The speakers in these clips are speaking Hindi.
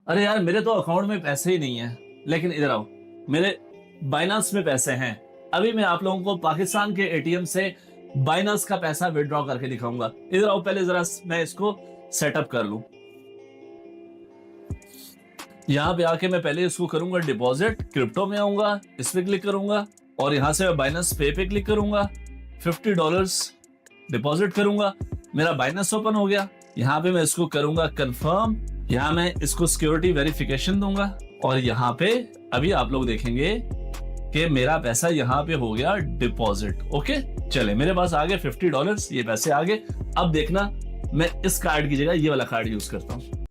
अरे यार, मेरे तो अकाउंट में पैसे ही नहीं है। लेकिन इधर आओ, मेरे बाइनांस में पैसे हैं। अभी मैं आप लोगों को पाकिस्तान के एटीएम से बाइनांस का पैसा विड्रॉ करके दिखाऊंगा। इधर आओ, पहले जरा मैं इसको सेटअप कर लूं। यहाँ पे आके मैं पहले इसको करूंगा डिपॉजिट, क्रिप्टो में आऊंगा, इस पे क्लिक करूंगा और यहाँ से मैं बाइनांस पे क्लिक करूंगा। $50 डिपॉजिट करूंगा, मेरा बाइनांस ओपन हो गया। यहाँ पे मैं इसको करूंगा कंफर्म। यहाँ मैं इसको सिक्योरिटी वेरिफिकेशन दूंगा और यहाँ पे अभी आप लोग देखेंगे कि मेरा पैसा यहाँ पे हो गया डिपॉजिट। ओके, चले मेरे पास आ गए $50, ये पैसे आ गए। अब देखना, मैं इस कार्ड की जगह ये वाला कार्ड यूज करता हूँ।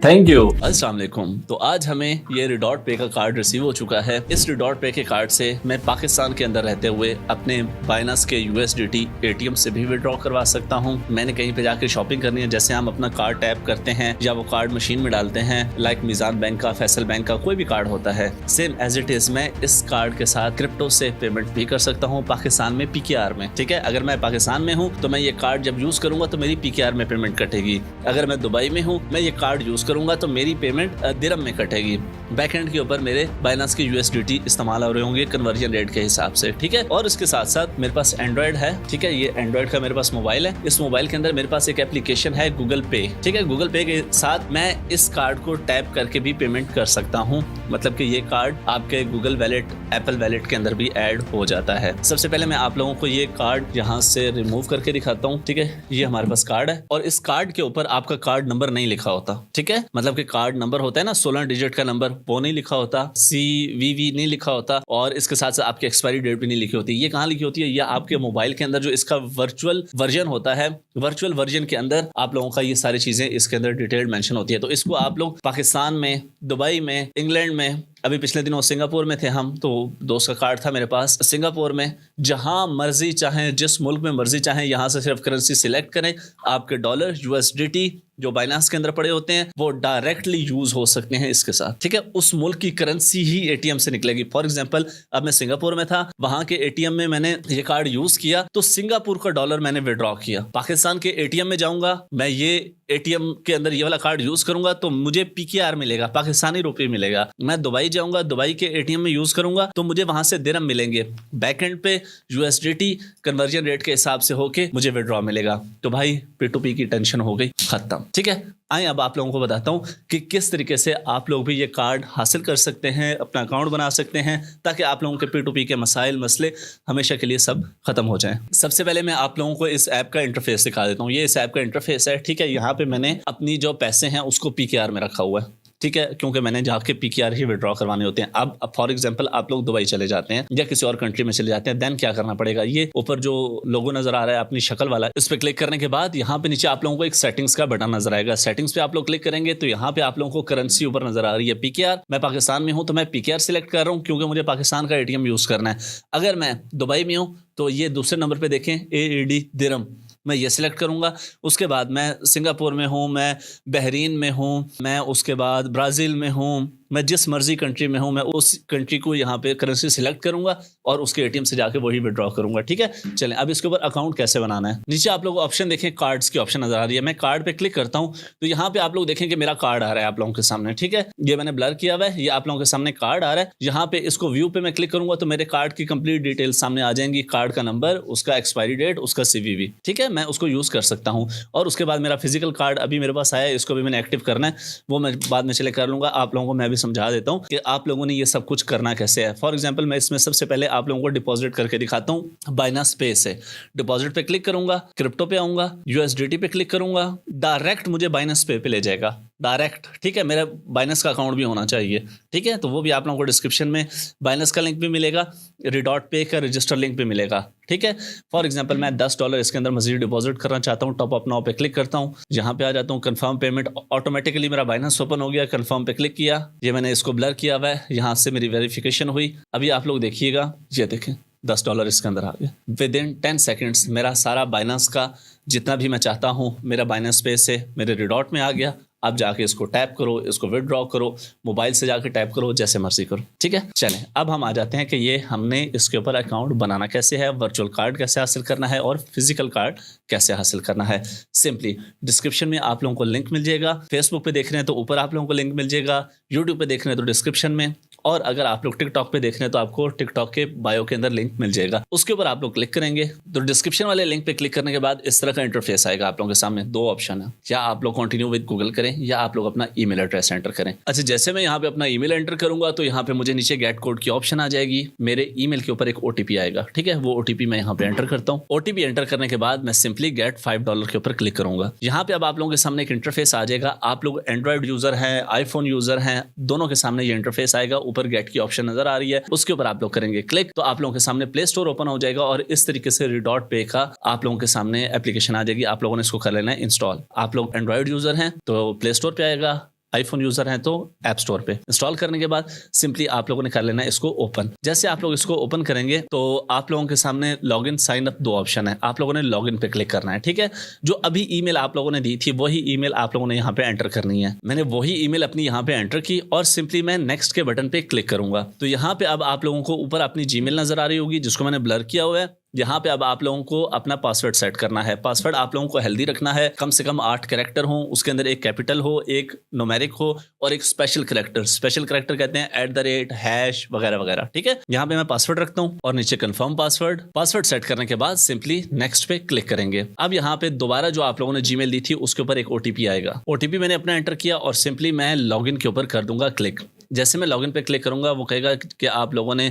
Thank you. अस्सलाम वालेकुम। तो आज हमें ये रिडॉट पे का कार्ड रिसीव हो चुका है। इस रिडॉट पे के कार्ड से मैं पाकिस्तान के अंदर रहते हुए अपने बाइनांस के USDT एटीएम से भी विड्रॉ करवा सकता हूँ। मैंने कहीं पे जाकर शॉपिंग करनी है, जैसे हम अपना कार्ड टैप करते हैं या वो कार्ड मशीन में डालते हैं, लाइक मीजान बैंक का, फैसल बैंक का कोई भी कार्ड होता है, सेम एज इट इज मैं इस कार्ड के साथ क्रिप्टो से पेमेंट भी कर सकता हूँ पाकिस्तान में PKR में। ठीक है, अगर मैं पाकिस्तान में हूँ तो मैं ये कार्ड जब यूज करूंगा तो मेरी PKR में पेमेंट कटेगी। अगर मैं दुबई में हूँ, मैं ये कार्ड यूज करूंगा तो मेरी पेमेंट दिरहम में कटेगी। बैकएंड के ऊपर मेरे बाइनांस के USDT इस्तेमाल हो रहे होंगे कन्वर्जन रेट के हिसाब से। ठीक है, और इसके साथ साथ मेरे पास एंड्रॉइड है। ठीक है, ये एंड्रॉइड का मेरे पास मोबाइल है। इस मोबाइल के अंदर मेरे पास एक एप्लीकेशन है गूगल पे। ठीक है, गूगल पे के साथ मैं इस कार्ड को टैप करके भी पेमेंट कर सकता हूँ। मतलब कि ये कार्ड आपके गूगल वैलेट, एप्पल वैलेट के अंदर भी ऐड हो जाता है। सबसे पहले मैं आप लोगों को ये कार्ड यहाँ से रिमूव करके दिखाता हूँ। ठीक है, ये हमारे पास कार्ड है और इस कार्ड के ऊपर आपका कार्ड नंबर नहीं लिखा होता। ठीक है, मतलब कि कार्ड नंबर होता है ना 16 डिजिट का नंबर, वो नहीं लिखा होता, CVV नहीं लिखा होता और इसके साथ साथ आपकी एक्सपायरी डेट भी नहीं लिखी होती। ये कहाँ लिखी होती है? ये आपके मोबाइल के अंदर जो इसका वर्चुअल वर्जन होता है, वर्चुअल वर्जन के अंदर आप लोगों का ये सारी चीजें इसके अंदर डिटेल्ड मेंशन होती है। तो इसको आप लोग पाकिस्तान में, दुबई में, इंग्लैंड में, अभी पिछले दिनों सिंगापुर में थे हम, तो दोस्त का कार्ड था मेरे पास सिंगापुर में, जहां मर्जी चाहे, जिस मुल्क में मर्जी चाहे, यहां से सिर्फ करेंसी सिलेक्ट करें, आपके डॉलर, USDT जो बाइनांस के अंदर पड़े होते हैं वो डायरेक्टली यूज हो सकते हैं इसके साथ। ठीक है, उस मुल्क की करेंसी ही एटीएम से निकलेगी। फॉर एग्जांपल, अब मैं सिंगापुर में था, वहां के एटीएम में मैंने ये कार्ड यूज किया तो सिंगापुर का डॉलर मैंने विड्रॉ किया। पाकिस्तान के एटीएम में जाऊंगा, मैं ये एटीएम के अंदर ये वाला कार्ड यूज करूंगा तो मुझे PKR मिलेगा, पाकिस्तानी रुपये मिलेगा। मैं दुबई जाऊंगा, दुबई के एटीएम में यूज करूंगा तो मुझे वहां से दिरहम मिलेंगे। बैकएंड पे USDT कन्वर्जन रेट के हिसाब से होके मुझे विड्रॉ मिलेगा। तो भाई P2P की टेंशन हो गई खत्म। ठीक है, आए अब आप लोगों को बताता हूं कि किस तरीके से आप लोग भी ये कार्ड हासिल कर सकते हैं, अपना अकाउंट बना सकते हैं, ताकि आप लोगों के P2P के मसाइल, मसले हमेशा के लिए सब खत्म हो जाएं। सबसे पहले मैं आप लोगों को इस ऐप का इंटरफेस दिखा देता हूं। ये इस ऐप का इंटरफेस है। ठीक है, यहाँ पे मैंने अपनी जो पैसे हैं उसको PKR में रखा हुआ है। ठीक है, क्योंकि मैंने जाके PKR ही विड्रॉ करवाने होते हैं। अब फॉर एग्जांपल आप लोग दुबई चले जाते हैं या किसी और कंट्री में चले जाते हैं, देन क्या करना पड़ेगा? ये ऊपर जो लोगो नजर आ रहा है अपनी शक्ल वाला, इस पे क्लिक करने के बाद यहाँ पे नीचे आप लोगों को एक सेटिंग्स का बटन नजर आएगा। सेटिंग्स पे आप लोग क्लिक करेंगे तो यहाँ पे आप लोगों को करेंसी ऊपर नजर आ रही है PKR। मैं पाकिस्तान में हूँ तो मैं PKR सिलेक्ट कर रहा हूँ क्योंकि मुझे पाकिस्तान का एटीएम यूज करना है। अगर मैं दुबई में हूँ तो ये दूसरे नंबर पे देखें AED दिरहम, मैं ये सिलेक्ट करूंगा। उसके बाद मैं सिंगापुर में हूँ, मैं बहरीन में हूँ, मैं उसके बाद ब्राज़ील में हूँ, मैं जिस मर्जी कंट्री में हूँ मैं उस कंट्री को यहाँ पे करेंसी सिलेक्ट करूंगा और उसके एटीएम से जाके वही विड्रॉ करूंगा। ठीक है, चलें अब इसके ऊपर अकाउंट कैसे बनाना है। नीचे आप लोग ऑप्शन देखें, कार्ड्स की ऑप्शन नजर आ रही है। मैं कार्ड पे क्लिक करता हूँ तो यहाँ पे आप लोग देखें कि मेरा कार्ड आ रहा है आप लोगों के सामने। ठीक है, ये मैंने ब्लर किया हुआ है, ये आप लोगों के सामने कार्ड आ रहा है। यहाँ पे इसको व्यू पे मैं क्लिक करूंगा तो मेरे कार्ड की कंप्लीट डिटेल सामने आ जाएंगी, कार्ड का नंबर, उसका एक्सपायरी डेट, उसका CVV। ठीक है, मैं उसको यूज कर सकता हूँ। और उसके बाद मेरा फिजिकल कार्ड अभी मेरे पास आया है, इसको भी मैंने एक्टिव करना है, वो मैं बाद में चले कर लूंगा। आप लोगों को मैं भी समझा देता हूँ कि आप लोगों ने ये सब कुछ करना कैसे है। फॉर एग्जांपल, मैं इसमें सबसे पहले आप लोगों को डिपॉजिट करके दिखाता हूँ। बाइनांस पे से डिपॉजिट पे क्लिक करूंगा, क्रिप्टो पे आऊंगा, USDT पे क्लिक करूंगा, डायरेक्ट मुझे बाइनांस पे ले जाएगा डायरेक्ट। ठीक है, मेरा बाइनांस का अकाउंट भी होना चाहिए। ठीक है, तो वो भी आप लोगों को डिस्क्रिप्शन में बाइनांस का लिंक भी मिलेगा, रिडॉट पे का रजिस्टर लिंक भी मिलेगा। ठीक है, फॉर एग्जांपल मैं $10 इसके अंदर मजीद डिपॉजिट करना चाहता हूँ, टॉप अप नाउ पे क्लिक करता हूँ, यहाँ पे आ जाता हूँ, कंफर्म पेमेंट, ऑटोमेटिकली मेरा बाइनांस ओपन हो गया, कंफर्म पे क्लिक किया, ये मैंने इसको ब्लर किया हुआ है, यहाँ से मेरी वेरिफिकेशन हुई। अभी आप लोग देखिएगा, ये देखें $10 इसके अंदर आ गया। विद इन 10 सेकेंड्स मेरा सारा बाइनांस का जितना भी मैं चाहता हूँ मेरा बाइनांस पे से मेरे रिडॉट में आ गया आप जाके इसको टैप करो, इसको विदड्रॉ करो, मोबाइल से जाके टैप करो, जैसे मर्जी करो। ठीक है, चलें अब हम आ जाते हैं कि ये हमने इसके ऊपर अकाउंट बनाना कैसे है, वर्चुअल कार्ड कैसे हासिल करना है और फिजिकल कार्ड कैसे हासिल करना है। सिंपली डिस्क्रिप्शन में आप लोगों को लिंक मिल जाएगा। फेसबुक पे देख रहे हैं तो ऊपर आप लोगों को लिंक मिल जाएगा, यूट्यूब पे देख रहे हैं तो डिस्क्रिप्शन में, और अगर आप लोग टिकटॉक पे देख रहे हैं तो आपको टिकटॉक के बायो के अंदर लिंक मिल जाएगा। उसके ऊपर आप लोग क्लिक करेंगे तो डिस्क्रिप्शन वाले लिंक पे क्लिक करने के बाद इस तरह का इंटरफेस आएगा आप लोगों के सामने। दो ऑप्शन है, या आप लोग कंटिन्यू विद गूगल करें या आप लोग अपना ईमेल एड्रेस एंटर करें। अच्छा, जैसे मैं यहाँ पे अपना ईमेल एंटर करूंगा तो यहाँ पे मुझे नीचे गेट कोड की ऑप्शन आ जाएगी। मेरे ईमेल के ऊपर एक ओटीपी आएगा। ठीक है, वो ओटीपी मैं यहाँ पे एंटर करता हूँ। ओटीपी एंटर करने के बाद मैं सिंपली गेट $5 के ऊपर क्लिक करूंगा। यहाँ पे अब आप लोगों के सामने एक इंटरफेस आ जाएगा। आप लोग एंड्रॉइड यूजर हैं, आईफोन यूजर हैं, दोनों के सामने ये इंटरफेस आएगा। ऊपर गेट की ऑप्शन नजर आ रही है, उसके ऊपर आप लोग करेंगे क्लिक तो आप लोगों के सामने प्ले स्टोर ओपन हो जाएगा और इस तरीके से रिडॉट पे का आप लोगों के सामने एप्लीकेशन आ जाएगी। आप लोगों ने इसको कर लेना है इंस्टॉल। आप लोग एंड्रॉइड यूजर हैं तो प्ले स्टोर पे आएगा, आईफोन यूजर हैं तो ऐप स्टोर पे। इंस्टॉल करने के बाद सिंपली आप लोगों ने कर लेना है इसको ओपन। जैसे आप लोग इसको ओपन करेंगे तो आप लोगों के सामने लॉगिन साइन अप दो ऑप्शन है। आप लोगों ने लॉगिन पे क्लिक करना है। ठीक है, जो अभी ईमेल आप लोगों ने दी थी वही ईमेल आप लोगों ने यहाँ पे एंटर करनी है। मैंने वही ईमेल अपनी यहाँ पे एंटर की और सिंपली मैं नेक्स्ट के बटन पे क्लिक करूंगा तो यहाँ पे अब आप लोगों को ऊपर अपनी जीमेल नजर आ रही होगी जिसको मैंने ब्लर किया हुआ है। यहाँ पे अब आप लोगों को अपना पासवर्ड सेट करना है। पासवर्ड आप लोगों को हेल्दी रखना है, कम से कम 8 कैरेक्टर हो, उसके अंदर एक कैपिटल हो, एक न्यूमेरिक हो और एक स्पेशल कैरेक्टर। स्पेशल कैरेक्टर कहते हैं @ वगैरह वगैरह। ठीक है, यहाँ पे मैं पासवर्ड रखता हूँ और नीचे कंफर्म पासवर्ड। पासवर्ड सेट करने के बाद सिंपली नेक्स्ट पे क्लिक करेंगे। अब यहाँ पे दोबारा जो आप लोगों ने जीमेल दी थी उसके ऊपर एक ओटीपी आएगा। ओटीपी मैंने अपना एंटर किया और सिंपली मैं लॉगिन के ऊपर कर दूंगा क्लिक। जैसे मैं लॉगिन पे क्लिक करूंगा वो कहेगा कि आप लोगों ने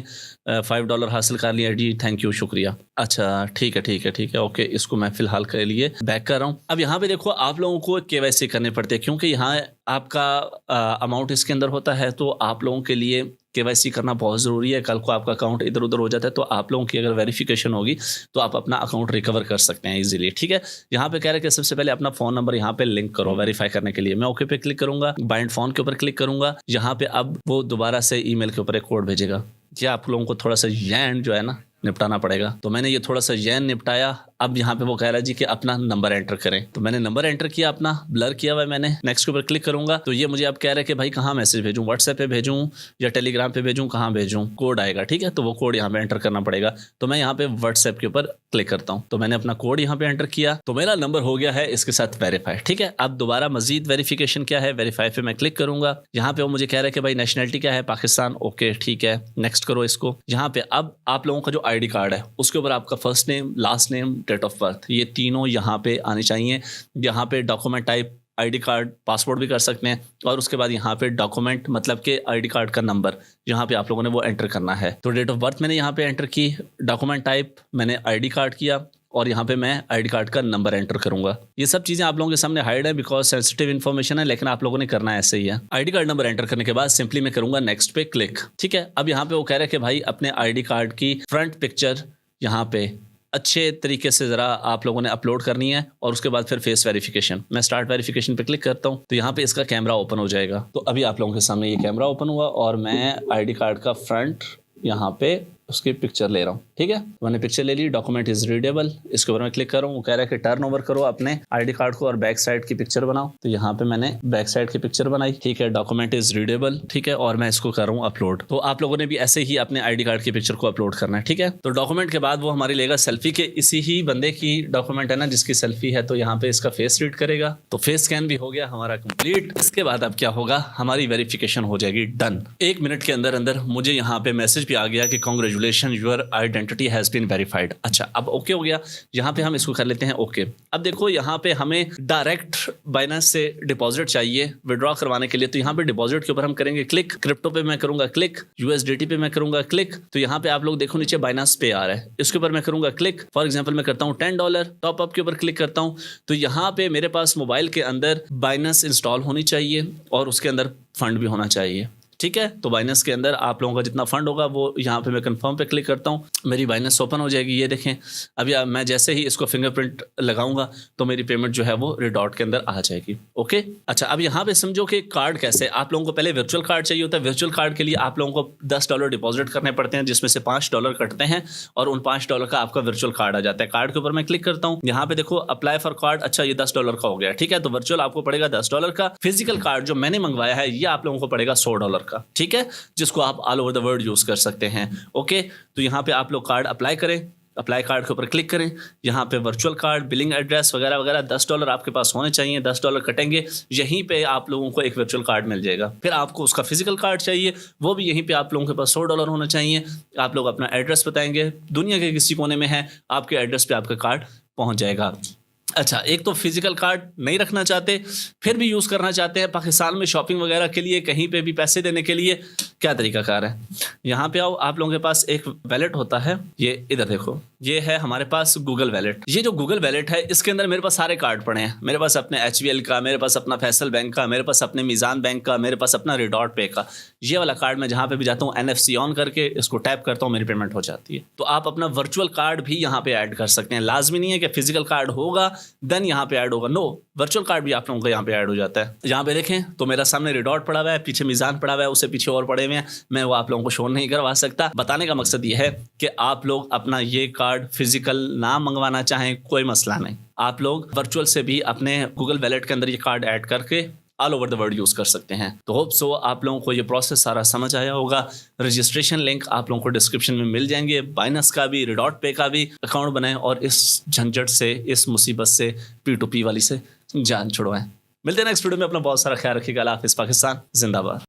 $5 हासिल कर लिया जी, थैंक यू, शुक्रिया। अच्छा ठीक है, ओके, इसको मैं फिलहाल के लिए बैक कर रहा हूँ। अब यहाँ पे देखो आप लोगों को केवाईसी करने पड़ते हैं क्योंकि यहाँ आपका अमाउंट इसके अंदर होता है तो आप लोगों के लिए केवाईसी करना बहुत ज़रूरी है। कल को आपका अकाउंट इधर उधर हो जाता है तो आप लोगों की अगर वेरिफिकेशन होगी तो आप अपना अकाउंट रिकवर कर सकते हैं इजीली। ठीक है, यहाँ पे कह रहे हैं कि सबसे पहले अपना फ़ोन नंबर यहाँ पे लिंक करो वेरीफाई करने के लिए। मैं ओके पे क्लिक करूंगा, बाइंड फोन के ऊपर क्लिक करूंगा। यहाँ पे अब वो दोबारा से ईमेल के ऊपर एक कोड भेजेगा। ये आप लोगों को थोड़ा सा यैन जो है ना निपटाना पड़ेगा, तो मैंने ये थोड़ा सा यैन निपटाया। अब यहाँ पे वो कह रहा है जी कि अपना नंबर एंटर करें, तो मैंने नंबर एंटर किया, अपना ब्लर किया हुआ है मैंने। नेक्स्ट के ऊपर क्लिक करूंगा तो ये मुझे अब कह रहा है कि भाई कहाँ मैसेज भेजूं, व्हाट्सएप पे भेजूं या टेलीग्राम पे भेजूं, कहाँ भेजूं, कोड आएगा। ठीक है, तो वो कोड यहाँ पे एंटर करना पड़ेगा। तो मैं यहाँ पे व्हाट्सएप के ऊपर क्लिक करता हूँ तो मैंने अपना कोड यहाँ पे एंटर किया तो मेरा नंबर हो गया है इसके साथ वेरीफाई। ठीक है, अब दोबारा मजीद वेरिफिकेशन क्या है, वेरीफाई पे मैं क्लिक करूंगा। यहाँ पे वो मुझे कह रहा है कि भाई नेशनलिटी क्या है, पाकिस्तान। ओके ठीक है, नेक्स्ट करो इसको। यहाँ पे अब आप लोगों का जो ID कार्ड है उसके ऊपर आपका first name, last name, date of birth, ये तीनों यहाँ पे आने चाहिए। यहाँ पे document type ID card, passport भी कर सकते हैं और उसके बाद यहाँ पे डॉक्यूमेंट मतलब कि ID कार्ड का नंबर यहाँ पे आप लोगों ने वो एंटर करना है। तो डेट ऑफ बर्थ मैंने यहाँ पे एंटर की, डॉक्यूमेंट टाइप मैंने ID कार्ड किया और यहाँ पे मैं ID कार्ड का नंबर एंटर करूंगा। ये सब चीज़ें आप लोगों के सामने हाइड है बिकॉज सेंसिटिव इन्फॉर्मेशन है, लेकिन आप लोगों ने करना है ऐसे ही है। ID कार्ड नंबर एंटर करने के बाद सिंपली मैं करूंगा नेक्स्ट पे क्लिक। ठीक है, अब यहाँ पे वो कह रहा है कि भाई अपने ID कार्ड की फ्रंट पिक्चर यहाँ पे अच्छे तरीके से ज़रा आप लोगों ने अपलोड करनी है और उसके बाद फिर फेस वेरिफिकेशन। मैं स्टार्ट वेरिफिकेशन पे क्लिक करता हूँ तो यहाँ पे इसका कैमरा ओपन हो जाएगा। तो अभी आप लोगों के सामने ये कैमरा ओपन हुआ और मैं ID कार्ड का फ्रंट यहाँ पे उसकी पिक्चर ले रहा हूँ। ठीक है, मैंने पिक्चर ले ली, डॉक्यूमेंट इज रीडेबल, इसके ऊपर मैं क्लिक कर रहा हूँ। वो कह रहा है कि टर्न ओवर करो अपने ID कार्ड को और बैक साइड की पिक्चर बनाओ, तो यहाँ पे मैंने बैक साइड की पिक्चर बनाई। ठीक है, डॉक्यूमेंट इज रीडेबल। ठीक है, और मैं इसको कर रहा हूँ अपलोड। तो आप लोगों ने भी ऐसे ही अपने ID कार्ड की पिक्चर को अपलोड करना है। ठीक है, तो डॉक्यूमेंट के बाद वो हमारी लेगा सेल्फी के, इसी ही बंदे की डॉक्यूमेंट है ना जिसकी सेल्फी है, तो यहाँ पे इसका फेस रीड करेगा। तो फेस स्कैन भी हो गया हमारा कंप्लीट। इसके बाद अब क्या होगा, हमारी वेरिफिकेशन हो जाएगी डन। 1 मिनट के अंदर अंदर मुझे यहाँ पे मैसेज भी आ गया कि congratulation your identity has been verified. अच्छा, अब ओके हो गया। यहाँ पे हम इसको कर लेते हैं ओके। अब देखो यहाँ पे हमें डायरेक्ट बाइनेंस से डिपॉजिट चाहिए विड्रॉ करवाने के लिए, तो यहाँ पे डिपॉजिट के ऊपर हम करेंगे क्लिक। क्रिप्टो पे मैं करूंगा क्लिक, USDT पे मैं करूंगा क्लिक। तो यहाँ पे आप लोग देखो नीचे बाइनेंस पे आ रहा है, इसके ऊपर मैं करूंगा क्लिक। फॉर एग्जाम्पल मैं करता हूँ $10, टॉप अप के ऊपर क्लिक करता हूँ। तो यहाँ पे मेरे पास मोबाइल के अंदर बाइनेंस इंस्टॉल होनी चाहिए और उसके अंदर फंड भी होना चाहिए। ठीक है, तो बाइनेंस के अंदर आप लोगों का जितना फंड होगा वो यहाँ पे मैं कंफर्म पे क्लिक करता हूँ, मेरी बाइनेंस ओपन हो जाएगी। ये देखें, अभी मैं जैसे ही इसको फिंगरप्रिंट लगाऊंगा तो मेरी पेमेंट जो है वो रिडॉट के अंदर आ जाएगी। ओके, अच्छा, अब यहाँ पे समझो कि कार्ड कैसे, आप लोगों को पहले वर्चुअल कार्ड चाहिए होता है। वर्चुअल कार्ड के लिए आप लोगों को $10 डिपॉजिट करने पड़ते हैं, जिसमें से $5 कटते हैं और उन $5 का आपका वर्चुअल कार्ड आ जाता है। कार्ड के ऊपर मैं क्लिक करता हूँ, यहाँ पे देखो अप्लाई फॉर कार्ड, अच्छा ये $10 का हो गया। ठीक है, तो वर्चुअल आपको पड़ेगा $10 का, फिजिकल कार्ड जो मैंने मंगवाया है ये आप लोगों को पड़ेगा $100 का। ठीक है, जिसको आप all over the world use कर सकते हैं। ओके, तो यहाँ पे आप लोग कार्ड अप्लाई करें, अप्लाई कार्ड के ऊपर क्लिक करें, यहाँ पे वर्चुअल कार्ड, बिलिंग एड्रेस वगैरह वगैरह $10 आपके पास होने चाहिए। $10 कटेंगे, यहीं पे आप लोगों को एक वर्चुअल कार्ड मिल जाएगा। फिर आपको उसका फिजिकल कार्ड चाहिए, वो भी यहीं पे आप लोगों के पास $100 होना चाहिए। आप लोग अपना एड्रेस बताएंगे, दुनिया के किसी कोने में है, आपके एड्रेस पे आपका कार्ड पहुँच जाएगा। अच्छा, एक तो फिजिकल कार्ड नहीं रखना चाहते, फिर भी यूज़ करना चाहते हैं पाकिस्तान में शॉपिंग वगैरह के लिए, कहीं पे भी पैसे देने के लिए, क्या तरीकाकार है। यहाँ पे आओ, आप लोगों के पास एक वैलेट होता है, ये इधर देखो, ये है हमारे पास गूगल वैलेट। ये जो गूगल वैलेट है इसके अंदर मेरे पास सारे कार्ड पड़े हैं। मेरे पास अपने HVL का, मेरे पास अपना फैसल बैंक का, मेरे पास अपने मीज़ान बैंक का, मेरे पास अपना रिडॉट पे का। ये वाला कार्ड मैं जहाँ पे भी जाता हूँ NFC ऑन करके इसको टैप करता हूँ, मेरी पेमेंट हो जाती है। तो आप अपना वर्चुअल कार्ड भी यहाँ पे ऐड कर सकते हैं। लाजमी नहीं है कि फिजिकल कार्ड होगा देन यहाँ पे ऐड होगा, नो, वर्चुअल कार्ड भी आप लोगों का यहाँ पे ऐड हो जाता है। यहाँ पे देखें तो मेरा सामने रिडॉट पड़ा हुआ है, पीछे मीज़ान पड़ा हुआ है, उससे पीछे और पड़े हुए हैं, मैं वो आप लोगों को शो नहीं करवा सकता। बताने का मकसद ये है कि आप लोग अपना ये कार्ड फिजिकल ना मंगवाना चाहें, कोई मसला नहीं, आप लोग वर्चुअल से भी अपने गूगल वैलेट के अंदर ये कार्ड ऐड करके all over the world use कर सकते हैं। तो होप सो आप लोगों को ये प्रोसेस सारा समझ आया होगा। रजिस्ट्रेशन लिंक आप लोगों को डिस्क्रिप्शन में मिल जाएंगे, बाइनेंस का भी, रिडॉट पे का भी अकाउंट बनाएं और इस झंझट से, इस मुसीबत से, P2P वाली से जान छुड़वाएं। मिलते हैं नेक्स्ट वीडियो में, अपना बहुत सारा ख्याल रखिएगा। अल्लाह हाफिज़, पाकिस्तान जिंदाबाद।